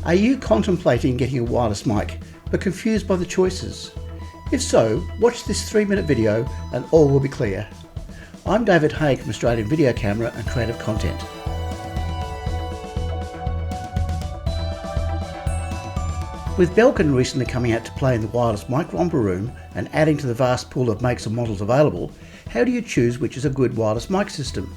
Are you contemplating getting a wireless mic but confused by the choices? If so, watch this 3-minute video and all will be clear. I'm David Haig from Australian Video Camera and Creative Content. With Belkin recently coming out to play in the wireless mic romper room and adding to the vast pool of makes and models available, how do you choose which is a good wireless mic system?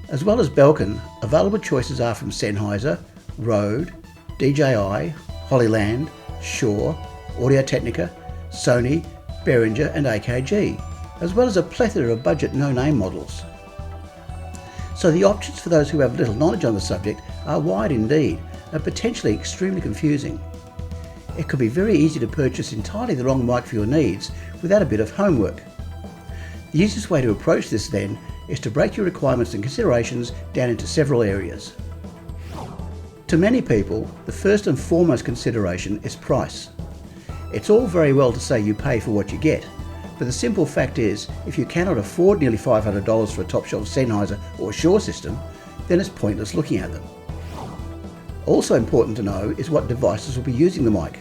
As well as Belkin, available choices are from Sennheiser, Rode, DJI, Hollyland, Shure, Audio-Technica, Sony, Behringer and AKG, as well as a plethora of budget no-name models. So the options for those who have little knowledge on the subject are wide indeed, and potentially extremely confusing. It could be very easy to purchase entirely the wrong mic for your needs without a bit of homework. The easiest way to approach this then is to break your requirements and considerations down into several areas. To many people, the first and foremost consideration is price. It's all very well to say you pay for what you get, but the simple fact is, if you cannot afford nearly $500 for a top-shelf Sennheiser or Shure system, then it's pointless looking at them. Also important to know is what devices will be using the mic.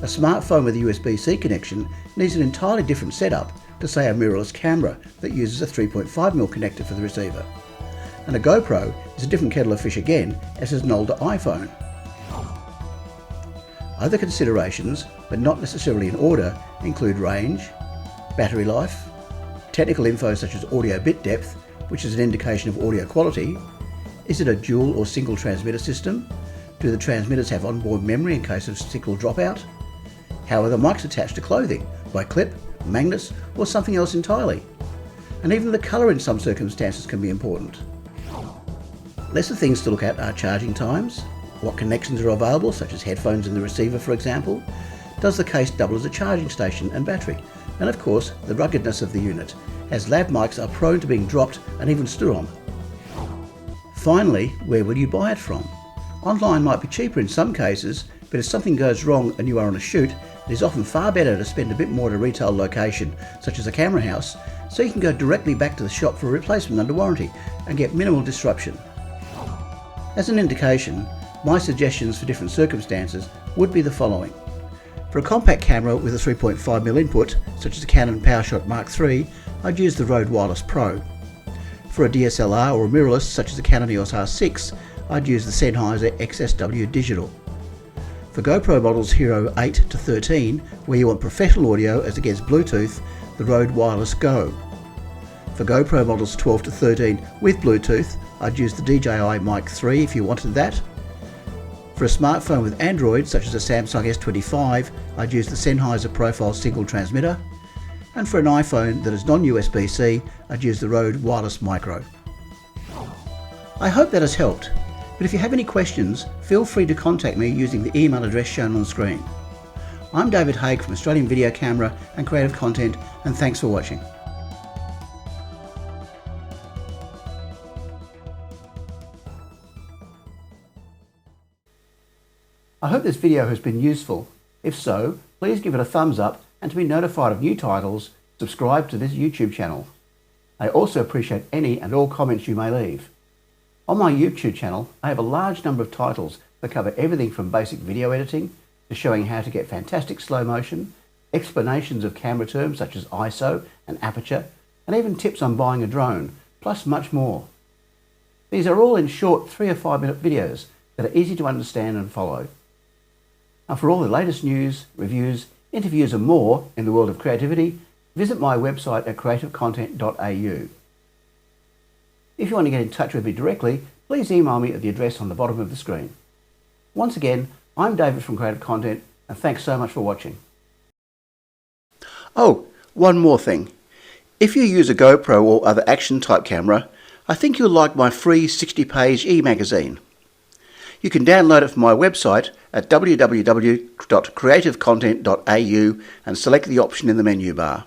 A smartphone with a USB-C connection needs an entirely different setup to, say, a mirrorless camera that uses a 3.5mm connector for the receiver. And a GoPro is a different kettle of fish again, as is an older iPhone. Other considerations, but not necessarily in order, include range, battery life, technical info such as audio bit depth, which is an indication of audio quality. Is it a dual or single transmitter system? Do the transmitters have onboard memory in case of signal dropout? How are the mics attached to clothing? By clip, magnets, or something else entirely? And even the colour in some circumstances can be important. Lesser things to look at are charging times, what connections are available, such as headphones in the receiver for example. Does the case double as a charging station and battery? And of course, the ruggedness of the unit, as lab mics are prone to being dropped and even stood on. Finally, where will you buy it from? Online might be cheaper in some cases, but if something goes wrong and you are on a shoot, it is often far better to spend a bit more at a retail location, such as a camera house, so you can go directly back to the shop for a replacement under warranty and get minimal disruption. As an indication, my suggestions for different circumstances would be the following. For a compact camera with a 3.5mm input, such as a Canon PowerShot Mark III, I'd use the Rode Wireless Pro. For a DSLR or a mirrorless, such as the Canon EOS R6, I'd use the Sennheiser XSW Digital. For GoPro models Hero 8 to 13, where you want professional audio as against Bluetooth, the Rode Wireless Go. For GoPro models 12 to 13 with Bluetooth, I'd use the DJI Mic 3 if you wanted that. For a smartphone with Android, such as a Samsung S25, I'd use the Sennheiser Profile Single Transmitter. And for an iPhone that is non-USB-C, I'd use the Rode Wireless Micro. I hope that has helped. But if you have any questions, feel free to contact me using the email address shown on screen. I'm David Haig from Australian Video Camera and Creative Content, and thanks for watching. I hope this video has been useful. If so, please give it a thumbs up, and to be notified of new titles, subscribe to this YouTube channel. I also appreciate any and all comments you may leave. On my YouTube channel, I have a large number of titles that cover everything from basic video editing to showing how to get fantastic slow motion, explanations of camera terms such as ISO and aperture, and even tips on buying a drone, plus much more. These are all in short 3 or 5 minute videos that are easy to understand and follow. Now for all the latest news, reviews, interviews and more in the world of creativity, visit my website at creativecontent.au. If you want to get in touch with me directly, please email me at the address on the bottom of the screen. Once again, I'm David from Creative Content, and thanks so much for watching. Oh, one more thing. If you use a GoPro or other action type camera, I think you'll like my free 60-page e-magazine. You can download it from my website at www.creativecontent.au and select the option in the menu bar.